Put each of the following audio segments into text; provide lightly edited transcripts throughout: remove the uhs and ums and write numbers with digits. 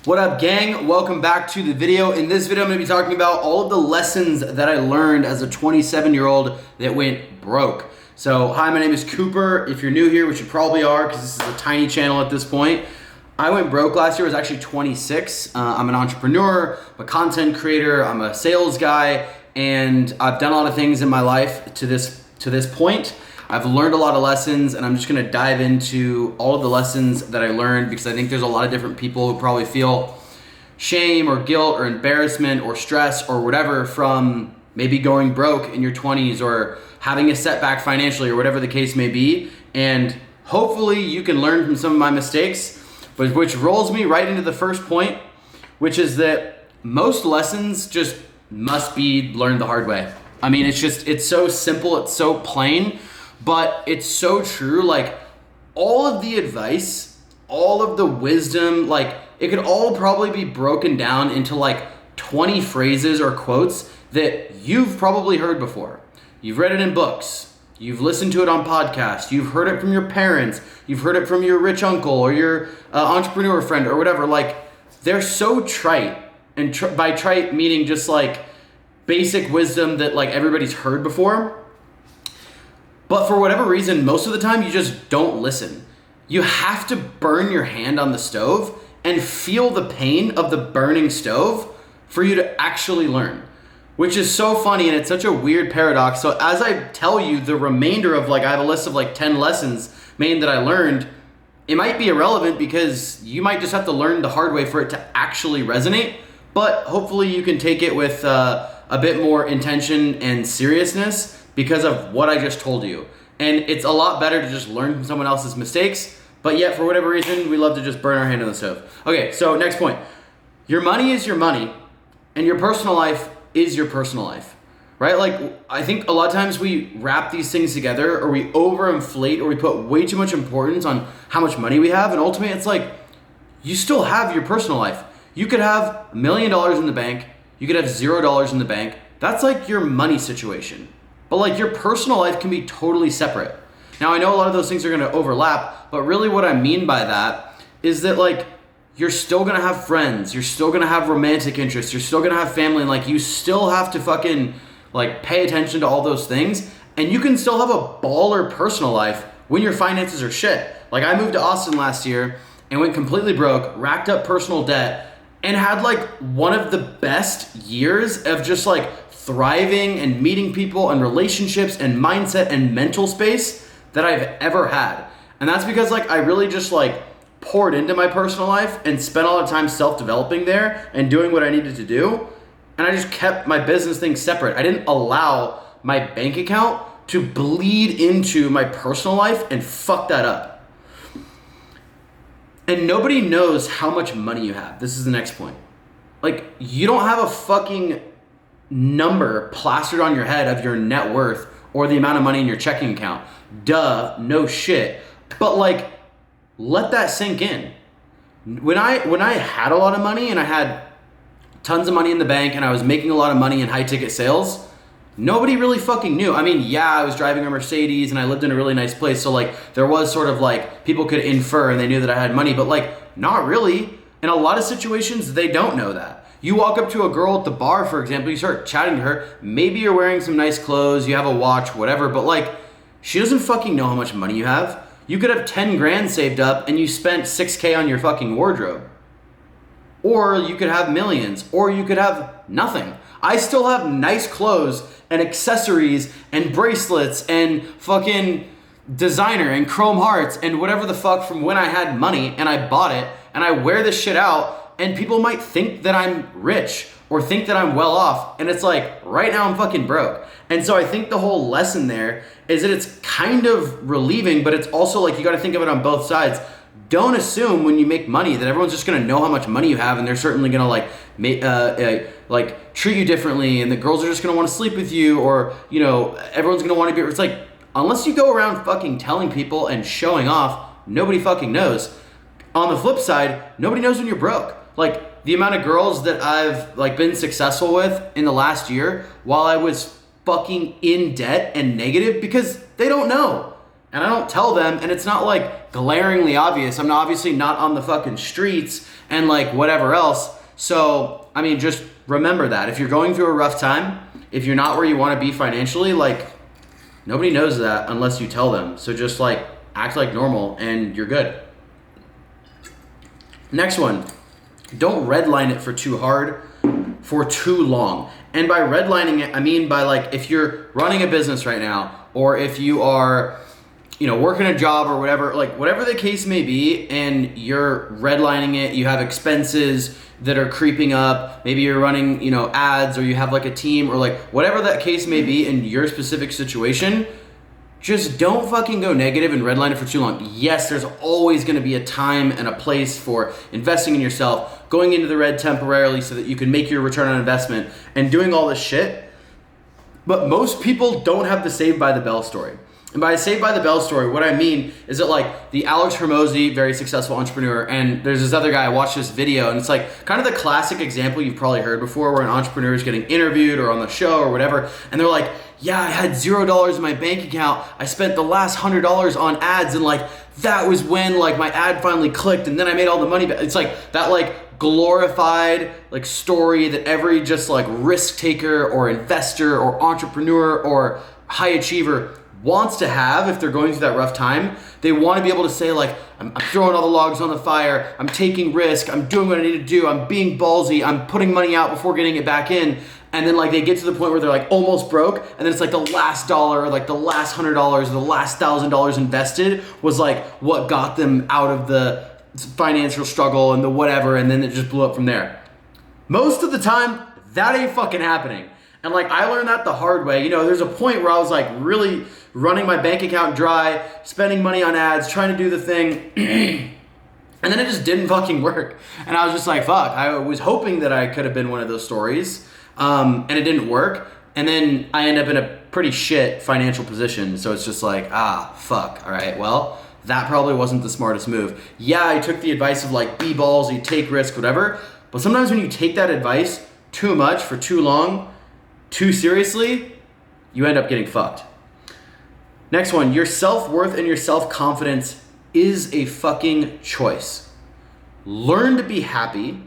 What up, gang? Welcome back to the video. In this video, I'm gonna be talking about all of the lessons that I learned as a 27-year-old that went broke. So, hi, my name is Cooper. If you're new here, which you probably are, because this is a tiny channel at this point, I went broke last year. I was actually 26. I'm an entrepreneur, I'm a content creator, I'm a sales guy, and I've done a lot of things in my life to this point. I've learned a lot of lessons, and I'm just gonna dive into all of the lessons that I learned because I think there's a lot of different people who probably feel shame or guilt or embarrassment or stress or whatever from maybe going broke in your 20s or having a setback financially or whatever the case may be. And hopefully you can learn from some of my mistakes, but which rolls me right into the first point, which is that most lessons just must be learned the hard way. I mean, it's so simple, it's so plain, but it's so true. Like, all of the advice, all of the wisdom, like, it could all probably be broken down into like 20 phrases or quotes that you've probably heard before. You've read it in books, you've listened to it on podcasts, you've heard it from your parents, you've heard it from your rich uncle or your entrepreneur friend or whatever. Like, they're so trite, and by trite meaning just like basic wisdom that like everybody's heard before. But for whatever reason, most of the time you just don't listen. You have to burn your hand on the stove and feel the pain of the burning stove for you to actually learn, which is so funny, and it's such a weird paradox. So as I tell you the remainder of, like, I have a list of like 10 lessons main that I learned, it might be irrelevant because you might just have to learn the hard way for it to actually resonate. But hopefully you can take it with a bit more intention and seriousness because of what I just told you. And it's a lot better to just learn from someone else's mistakes, but yet for whatever reason, we love to just burn our hand on the stove. Okay, so next point. Your money is your money, and your personal life is your personal life, right? Like, I think a lot of times we wrap these things together, or we overinflate, or we put way too much importance on how much money we have, and ultimately it's like, you still have your personal life. You could have $1 million in the bank, you could have $0 in the bank. That's like your money situation. But like, your personal life can be totally separate. Now, I know a lot of those things are gonna overlap, but really what I mean by that is that, like, you're still gonna have friends, you're still gonna have romantic interests, you're still gonna have family, and like, you still have to fucking like pay attention to all those things, and you can still have a baller personal life when your finances are shit. Like, I moved to Austin last year and went completely broke, racked up personal debt, and had like one of the best years of just like thriving and meeting people and relationships and mindset and mental space that I've ever had. And that's because like I really just like poured into my personal life and spent a lot of time self-developing there and doing what I needed to do. And I just kept my business things separate. I didn't allow my bank account to bleed into my personal life and fuck that up. And nobody knows how much money you have. This is the next point. Like, you don't have a fucking number plastered on your head of your net worth or the amount of money in your checking account. Duh, no shit. But like, let that sink in. When I had a lot of money and I had tons of money in the bank and I was making a lot of money in high ticket sales, nobody really fucking knew. I mean, yeah, I was driving a Mercedes and I lived in a really nice place, so like there was sort of like people could infer and they knew that I had money, but like not really. In a lot of situations, they don't know that. You walk up to a girl at the bar, for example, you start chatting to her, maybe you're wearing some nice clothes, you have a watch, whatever, but like, she doesn't fucking know how much money you have. You could have 10 grand saved up and you spent 6K on your fucking wardrobe. Or you could have millions, or you could have nothing. I still have nice clothes and accessories and bracelets and fucking designer and chrome hearts and whatever the fuck from when I had money and I bought it, and I wear this shit out. And people might think that I'm rich or think that I'm well off. And it's like, right now I'm fucking broke. And so I think the whole lesson there is that it's kind of relieving, but it's also like, you got to think of it on both sides. Don't assume when you make money that everyone's just going to know how much money you have and they're certainly going to like treat you differently, and the girls are just going to want to sleep with you, or, you know, everyone's going to want to be, it's like, unless you go around fucking telling people and showing off, nobody fucking knows. On the flip side, nobody knows when you're broke. Like, the amount of girls that I've like been successful with in the last year while I was fucking in debt and negative, because they don't know. And I don't tell them, and it's not like glaringly obvious. I'm obviously not on the fucking streets and like whatever else. So, I mean, just remember that. If you're going through a rough time, if you're not where you want to be financially, like nobody knows that unless you tell them. So just like act like normal and you're good. Next one, don't redline it for too hard, for too long. And by redlining it, I mean by like if you're running a business right now, or if you are, working a job or whatever, like whatever the case may be, and you're redlining it, you have expenses that are creeping up, maybe you're running, ads, or you have like a team, or like whatever that case may be in your specific situation, just don't fucking go negative and redline it for too long. Yes, there's always gonna be a time and a place for investing in yourself, going into the red temporarily so that you can make your return on investment and doing all this shit. But most people don't have the Saved by the Bell story. And by Saved by the Bell story, what I mean is that like the Alex Hormozi, very successful entrepreneur, and there's this other guy, I watched this video, and it's like kind of the classic example you've probably heard before where an entrepreneur is getting interviewed or on the show or whatever, and they're like, yeah, I had $0 in my bank account. I spent the last $100 on ads, and like that was when like my ad finally clicked, and then I made all the money back. It's like that like glorified like story that every just like risk taker or investor or entrepreneur or high achiever wants to have if they're going through that rough time. They want to be able to say like, I'm throwing all the logs on the fire, I'm taking risk, I'm doing what I need to do, I'm being ballsy, I'm putting money out before getting it back in. And then like they get to the point where they're like almost broke, and then it's like the last dollar or like the last $100 or the last $1,000 invested was like what got them out of the financial struggle and the whatever, and then it just blew up from there. Most of the time, that ain't fucking happening. And like I learned that the hard way. There's a point where I was like really running my bank account dry, spending money on ads, trying to do the thing. And then it just didn't fucking work. And I was just like, fuck, I was hoping that I could have been one of those stories. And it didn't work. And then I end up in a pretty shit financial position. So it's just like, fuck. All right, well, that probably wasn't the smartest move. Yeah, I took the advice of like, be ballsy, take risk, whatever. But sometimes when you take that advice too much for too long, too seriously, you end up getting fucked. Next one, your self-worth and your self-confidence is a fucking choice. Learn to be happy,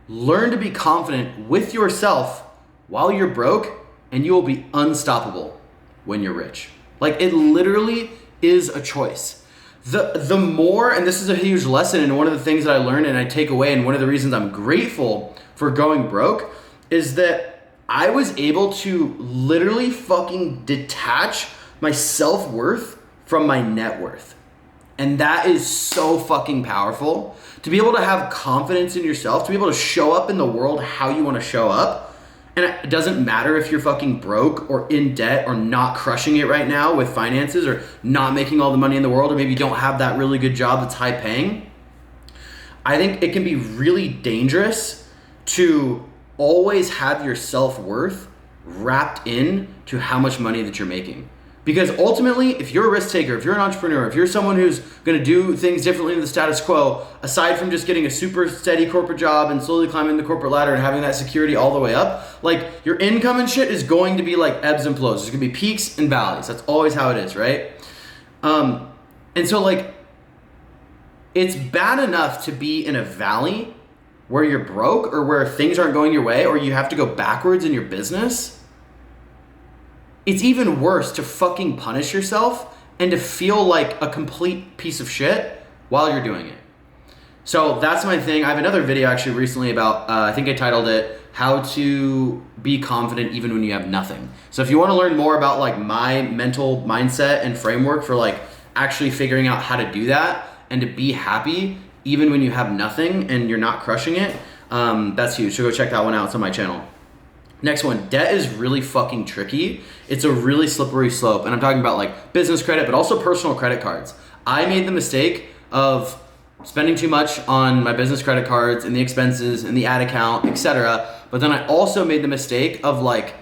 learn to be confident with yourself while you're broke, and you will be unstoppable when you're rich. Like it literally is a choice. The more, and this is a huge lesson, and one of the things that I learned and I take away, and one of the reasons I'm grateful for going broke, is that I was able to literally fucking detach my self-worth from my net worth. And that is so fucking powerful. To be able to have confidence in yourself, to be able to show up in the world how you want to show up. And it doesn't matter if you're fucking broke or in debt or not crushing it right now with finances or not making all the money in the world, or maybe you don't have that really good job that's high paying. I think it can be really dangerous to always have your self-worth wrapped in to how much money that you're making. Because ultimately, if you're a risk taker, if you're an entrepreneur, if you're someone who's going to do things differently than the status quo, aside from just getting a super steady corporate job and slowly climbing the corporate ladder and having that security all the way up, like your income and shit is going to be like ebbs and flows. There's going to be peaks and valleys. That's always how it is, right? And so like, it's bad enough to be in a valley where you're broke or where things aren't going your way or you have to go backwards in your business. It's even worse to fucking punish yourself and to feel like a complete piece of shit while you're doing it. So that's my thing. I have another video actually recently about, I think I titled it, How to Be Confident Even When You Have Nothing. So if you want to learn more about like my mental mindset and framework for like actually figuring out how to do that and to be happy even when you have nothing and you're not crushing it, that's huge. So go check that one out. It's on my channel. Next one, debt is really fucking tricky. It's a really slippery slope. And I'm talking about like business credit, but also personal credit cards. I made the mistake of spending too much on my business credit cards and the expenses and the ad account, etc. But then I also made the mistake of like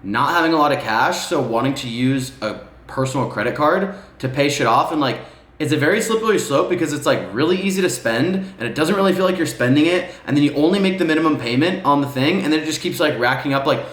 not having a lot of cash, so wanting to use a personal credit card to pay shit off. And like, it's a very slippery slope because it's like really easy to spend and it doesn't really feel like you're spending it. And then you only make the minimum payment on the thing and then it just keeps like racking up. Like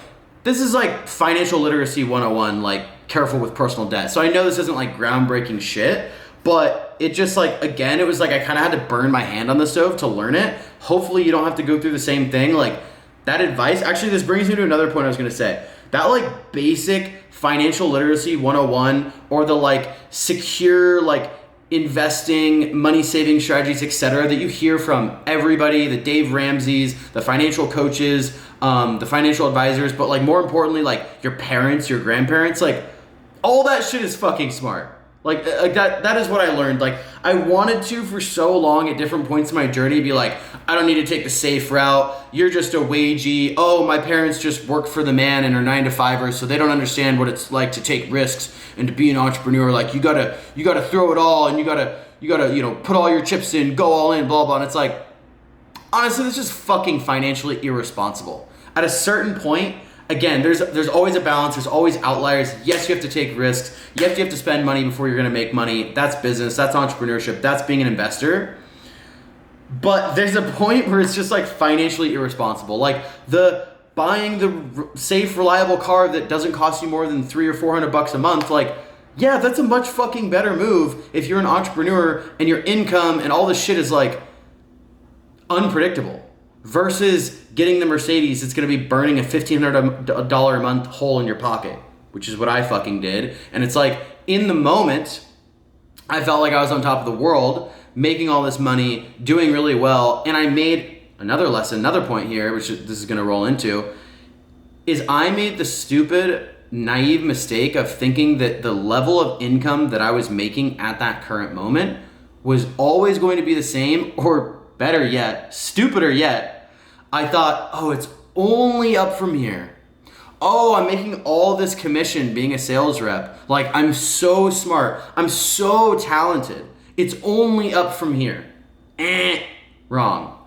this is like financial literacy 101, like careful with personal debt. So I know this isn't like groundbreaking shit, but it just like, again, it was like I kind of had to burn my hand on the stove to learn it. Hopefully you don't have to go through the same thing. Like that advice, actually this brings me to another point I was gonna say. That like basic financial literacy 101 or the like secure like investing, money saving strategies, etc. that you hear from everybody, the Dave Ramseys, the financial coaches, the financial advisors, but like more importantly, like your parents, your grandparents, like all that shit is fucking smart. Like that is what I learned. Like I wanted to for so long at different points in my journey be like, I don't need to take the safe route. You're just a wagey. Oh, my parents just work for the man and are 9-to-5ers, so they don't understand what it's like to take risks and to be an entrepreneur. Like you gotta throw it all and you gotta put all your chips in, go all in, blah blah. And it's like, honestly, this is fucking financially irresponsible. At a certain point, again, there's always a balance. There's always outliers. Yes, you have to take risks. Yes, you have to spend money before you're going to make money. That's business. That's entrepreneurship. That's being an investor. But there's a point where it's just like financially irresponsible. Like buying the safe, reliable car that doesn't cost you more than $300 or $400 a month. Like, yeah, that's a much fucking better move if you're an entrepreneur and your income and all this shit is like unpredictable. Versus getting the Mercedes, it's going to be burning a $1,500 a month hole in your pocket, which is what I fucking did. And it's like, in the moment, I felt like I was on top of the world, making all this money, doing really well. And I made another point here, which this is going to roll into, is I made the stupid, naive mistake of thinking that the level of income that I was making at that current moment was always going to be the same, or better yet, stupider yet, I thought, oh, it's only up from here. Oh, I'm making all this commission being a sales rep. Like, I'm so smart. I'm so talented. It's only up from here. Wrong.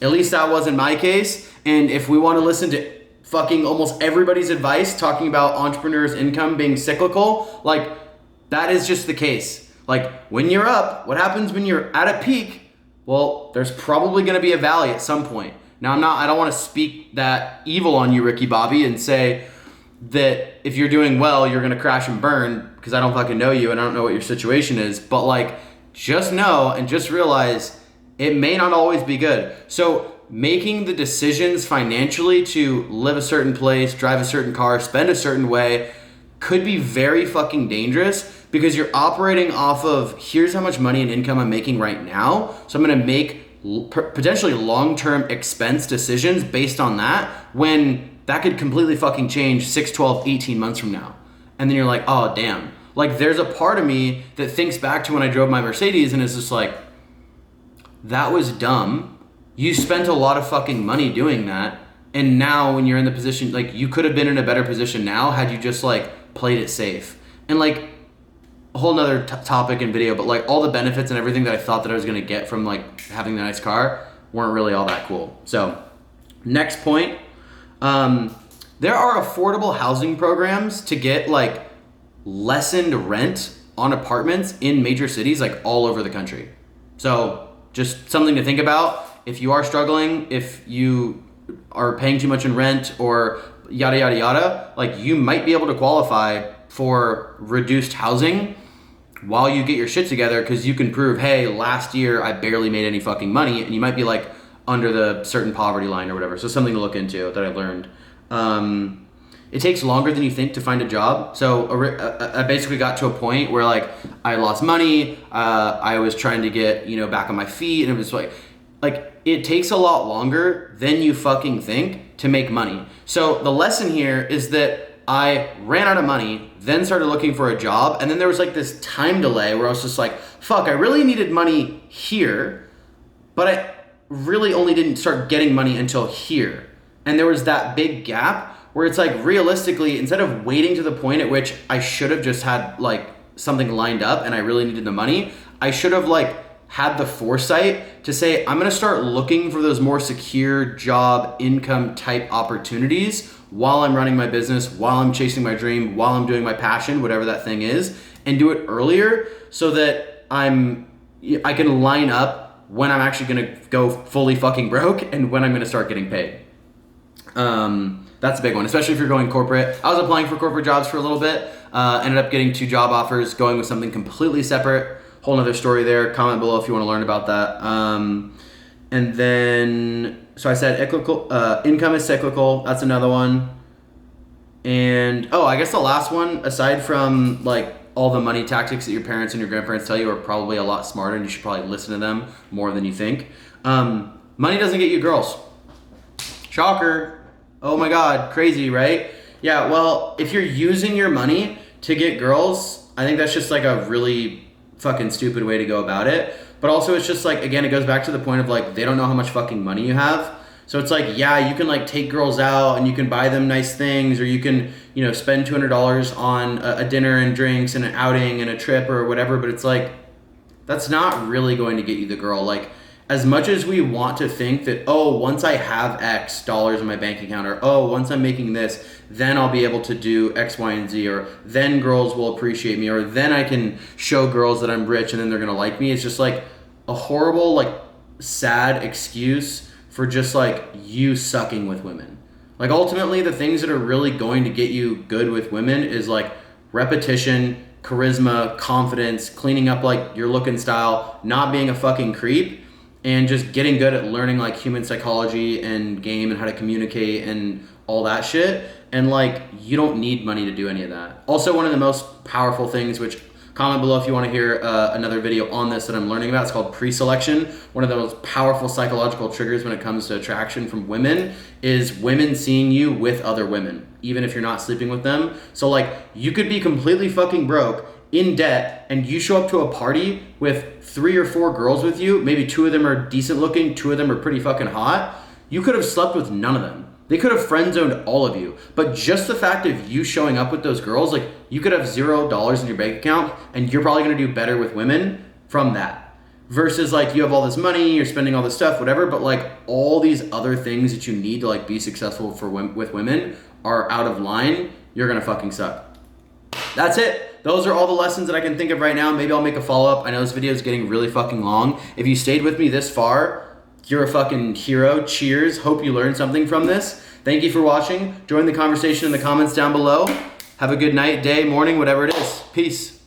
At least that wasn't my case. And if we want to listen to fucking almost everybody's advice talking about entrepreneurs' income being cyclical, like, that is just the case. Like, when you're up, what happens when you're at a peak? Well, there's probably going to be a valley at some point. Now, I don't want to speak that evil on you, Ricky Bobby, and say that if you're doing well, you're going to crash and burn, because I don't fucking know you and I don't know what your situation is. But like, just know and just realize it may not always be good. So making the decisions financially to live a certain place, drive a certain car, spend a certain way could be very fucking dangerous, because you're operating off of, here's how much money and income I'm making right now, so I'm going to make potentially long-term expense decisions based on that, when that could completely fucking change 6, 12, 18 months from now. And then you're like, oh, damn. Like, there's a part of me that thinks back to when I drove my Mercedes and is just like, that was dumb. You spent a lot of fucking money doing that. And now when you're in the position, like, you could have been in a better position now had you just like played it safe. And like, a whole nother topic and video, but like all the benefits and everything that I thought that I was going to get from like having the nice car weren't really all that cool. So next point, there are affordable housing programs to get like lessened rent on apartments in major cities, like all over the country. So just something to think about if you are struggling, if you are paying too much in rent or yada, yada, yada, like you might be able to qualify for reduced housing while you get your shit together, because you can prove, hey, last year I barely made any fucking money, and you might be like under the certain poverty line or whatever. So something to look into that I learned. It takes longer than you think to find a job. So I basically got to a point where like I lost money. I was trying to get, back on my feet, and it was like it takes a lot longer than you fucking think to make money. So the lesson here is that I ran out of money, then started looking for a job, and then there was like this time delay where I was just like, fuck, I really needed money here, but I really only didn't start getting money until here. And there was that big gap where it's like, realistically, instead of waiting to the point at which I should have just had like something lined up and I really needed the money, I should have like had the foresight to say, I'm gonna start looking for those more secure job income type opportunities while I'm running my business, while I'm chasing my dream, while I'm doing my passion, whatever that thing is, and do it earlier so that I can line up when I'm actually gonna go fully fucking broke and when I'm gonna start getting paid. That's a big one, especially if you're going corporate. I was applying for corporate jobs for a little bit. Ended up getting 2 job offers, going with something completely separate. Whole nother story there. Comment below if you want to learn about that. And then, so I said income is cyclical. That's another one. And, oh, I guess the last one, aside from like all the money tactics that your parents and your grandparents tell you are probably a lot smarter and you should probably listen to them more than you think. Money doesn't get you girls. Shocker. Oh my God, crazy, right? Yeah, well, if you're using your money to get girls, I think that's just like a really fucking stupid way to go about it. But also it's just like, again, it goes back to the point of like, they don't know how much fucking money you have. So it's like, yeah, you can like take girls out and you can buy them nice things, or you can, you know, spend $200 on a dinner and drinks and an outing and a trip or whatever. But it's like, that's not really going to get you the girl. Like, as much as we want to think that, oh, once I have X dollars in my bank account, or oh, once I'm making this, then I'll be able to do X, Y, and Z, or then girls will appreciate me, or then I can show girls that I'm rich and then they're gonna like me. It's just like a horrible, like sad excuse for just like you sucking with women. Like ultimately the things that are really going to get you good with women is like repetition, charisma, confidence, cleaning up like your look and style, not being a fucking creep, and just getting good at learning like human psychology and game and how to communicate and all that shit. And like, you don't need money to do any of that. Also, one of the most powerful things, which comment below if you want to hear another video on this that I'm learning about, it's called pre-selection. One of the most powerful psychological triggers when it comes to attraction from women is women seeing you with other women, even if you're not sleeping with them. So like, you could be completely fucking broke, in debt, and you show up to a party with 3 or 4 girls with you, maybe 2 of them are decent looking, 2 of them are pretty fucking hot. You could have slept with none of them. They could have friend zoned all of you. But just the fact of you showing up with those girls, like you could have $0 in your bank account and you're probably gonna do better with women from that. Versus like you have all this money, you're spending all this stuff, whatever, but like all these other things that you need to like be successful with women are out of line, you're gonna fucking suck. That's it. Those are all the lessons that I can think of right now. Maybe I'll make a follow-up. I know this video is getting really fucking long. If you stayed with me this far, you're a fucking hero. Cheers. Hope you learned something from this. Thank you for watching. Join the conversation in the comments down below. Have a good night, day, morning, whatever it is. Peace.